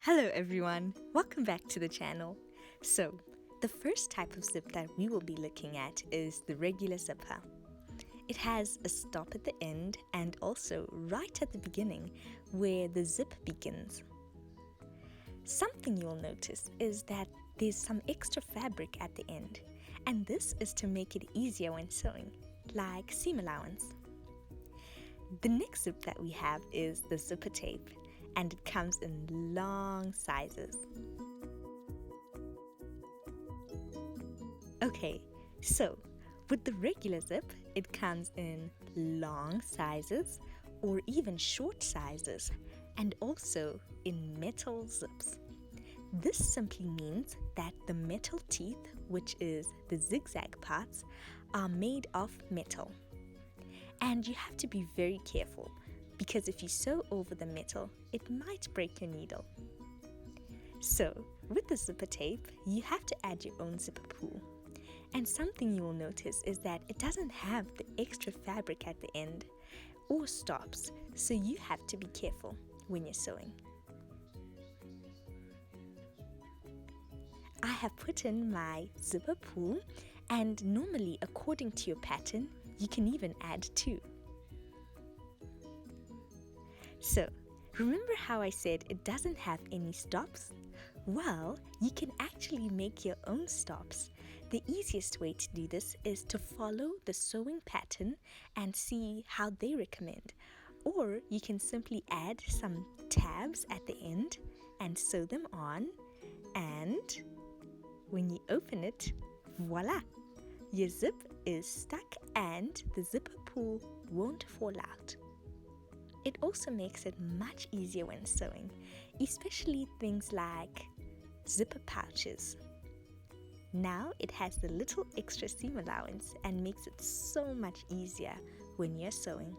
Hello everyone, welcome back to the channel. So, the first type of zip that we will be looking at is the regular zipper. It has a stop at the end and also right at the beginning where the zip begins. Something you'll notice is that there's some extra fabric at the end, and this is to make it easier when sewing, like seam allowance. The next zip that we have is the zipper tape, and it comes in long sizes. Okay, so with the regular zip, it comes in long sizes or even short sizes, and also in metal zips. This simply means that the metal teeth, which is the zigzag parts, are made of metal. And you have to be very careful, because if you sew over the metal, it might break your needle. So, with the zipper tape, you have to add your own zipper pull. And something you will notice is that it doesn't have the extra fabric at the end or stops, so you have to be careful when you're sewing. I have put in my zipper pull, and normally according to your pattern, you can even add 2. So, remember how I said it doesn't have any stops? Well, you can actually make your own stops. The easiest way to do this is to follow the sewing pattern and see how they recommend. Or you can simply add some tabs at the end and sew them on, and when you open it, voila! Your zip is stuck and the zipper pull won't fall out. It also makes it much easier when sewing, especially things like zipper pouches. Now it has the little extra seam allowance and makes it so much easier when you're sewing.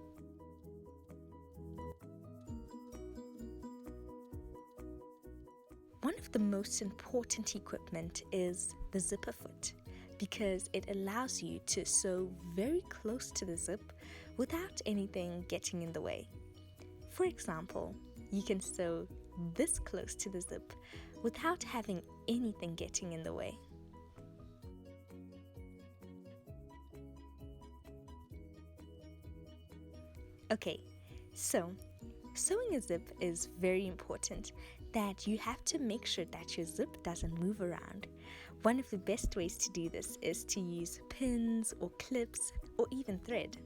One of the most important equipment is the zipper foot, because it allows you to sew very close to the zip without anything getting in the way. For example, you can sew this close to the zip without having anything getting in the way. Okay, so sewing a zip is very important, that you have to make sure that your zip doesn't move around. One of the best ways to do this is to use pins or clips or even thread.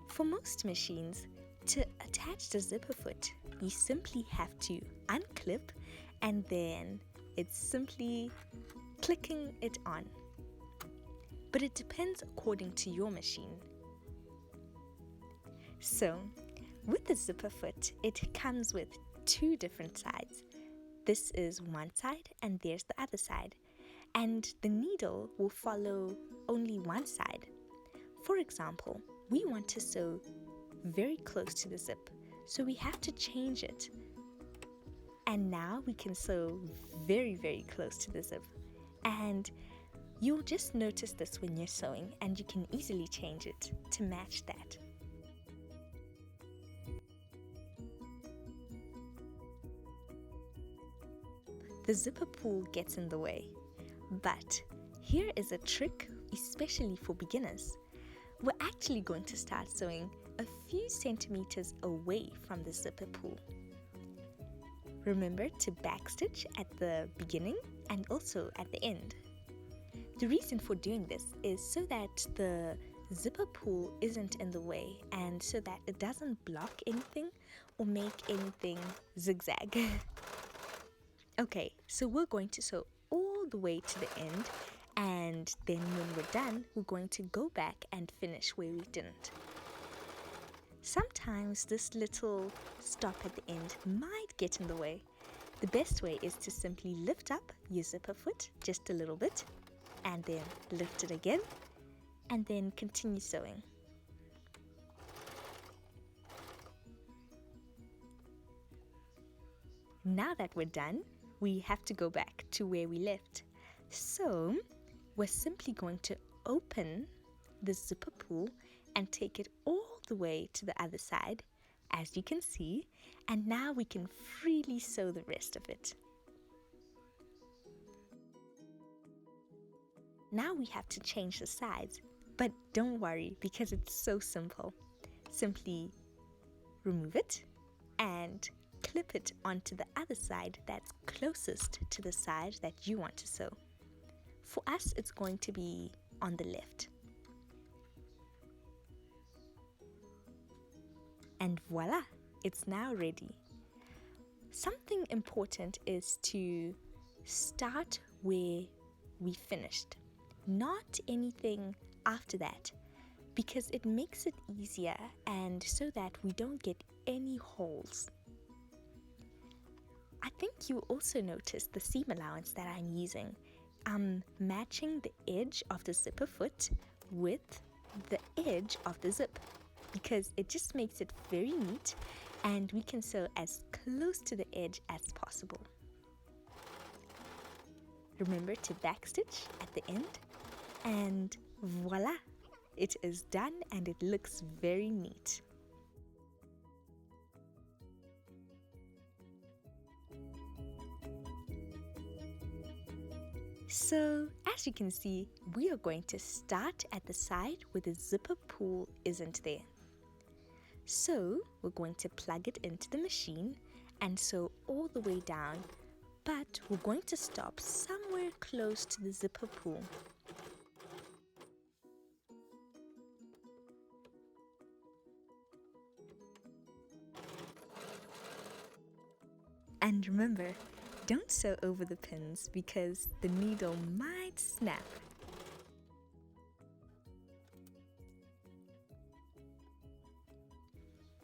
For most machines, to attach the zipper foot, you simply have to unclip and then it's simply clicking it on. But it depends according to your machine. So, with the zipper foot, it comes with 2 different sides. This is one side and there's the other side. And the needle will follow only one side. For example, we want to sew very close to the zip, so we have to change it. And now we can sew very, very close to the zip. And you'll just notice this when you're sewing, and you can easily change it to match that. The zipper pull gets in the way, but here is a trick, especially for beginners. We're actually going to start sewing a few centimeters away from the zipper pull. Remember to backstitch at the beginning and also at the end. The reason for doing this is so that the zipper pull isn't in the way and so that it doesn't block anything or make anything zigzag. Okay, so we're going to sew all the way to the end, and then when we're done, we're going to go back and finish where we didn't. Sometimes this little stop at the end might get in the way. The best way is to simply lift up your zipper foot just a little bit, and then lift it again, and then continue sewing. Now that we're done, we have to go back to where we left. So, we're simply going to open the zipper pull and take it all the way to the other side as you can see, and now we can freely sew the rest of it. Now we have to change the sides, but don't worry because it's so simple. Simply remove it and clip it onto the other side that's closest to the side that you want to sew. For us, it's going to be on the left. And voila, it's now ready. Something important is to start where we finished, not anything after that, because it makes it easier and so that we don't get any holes. I think you also noticed the seam allowance that I'm using. I'm matching the edge of the zipper foot with the edge of the zip because it just makes it very neat and we can sew as close to the edge as possible. Remember to backstitch at the end and voila! It is done and it looks very neat. So, as you can see, we are going to start at the side where the zipper pull isn't there. So, we're going to plug it into the machine and sew all the way down, but we're going to stop somewhere close to the zipper pull. And remember, don't sew over the pins because the needle might snap.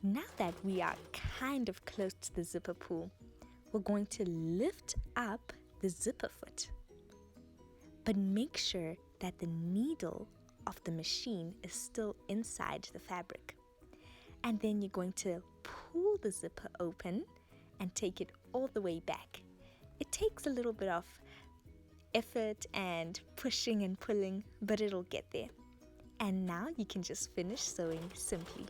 Now that we are kind of close to the zipper pull, we're going to lift up the zipper foot. But make sure that the needle of the machine is still inside the fabric. And then you're going to pull the zipper open and take it all the way back. It takes a little bit of effort and pushing and pulling, but it'll get there. And now you can just finish sewing simply.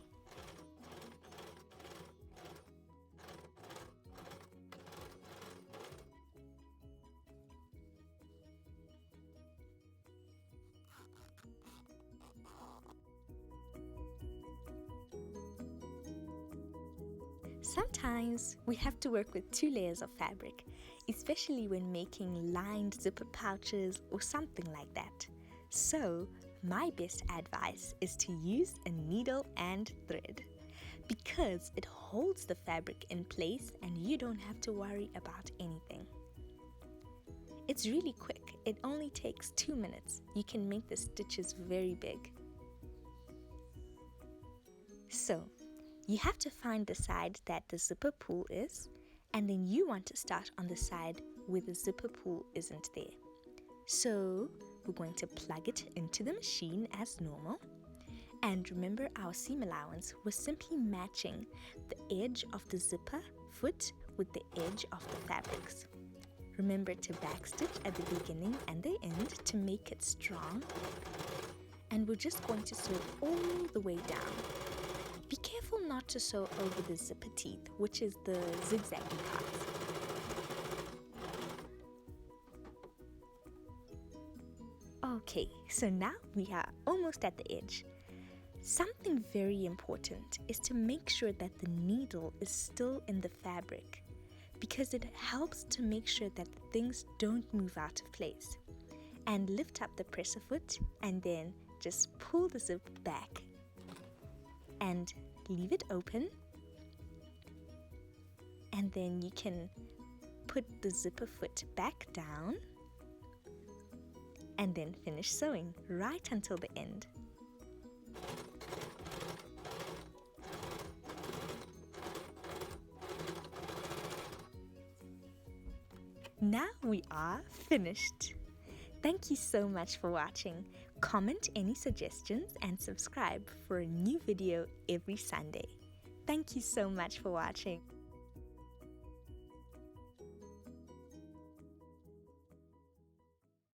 Sometimes we have to work with 2 layers of fabric, especially when making lined zipper pouches or something like that. So, my best advice is to use a needle and thread because it holds the fabric in place and you don't have to worry about anything. It's really quick, it only takes 2 minutes. You can make the stitches very big. So, you have to find the side that the zipper pull is, and then you want to start on the side where the zipper pull isn't there. So we're going to plug it into the machine as normal. And remember, our seam allowance was simply matching the edge of the zipper foot with the edge of the fabrics. Remember to backstitch at the beginning and the end to make it strong. And we're just going to sew all the way down. Be careful not to sew over the zipper teeth, which is the zigzaggy parts. Okay, so now we are almost at the edge. Something very important is to make sure that the needle is still in the fabric because it helps to make sure that things don't move out of place. And lift up the presser foot and then just pull the zip back and leave it open, and then you can put the zipper foot back down and then finish sewing right until the end. Now we are finished. Thank you so much for watching. Comment any suggestions and subscribe for a new video every Sunday. Thank you so much for watching.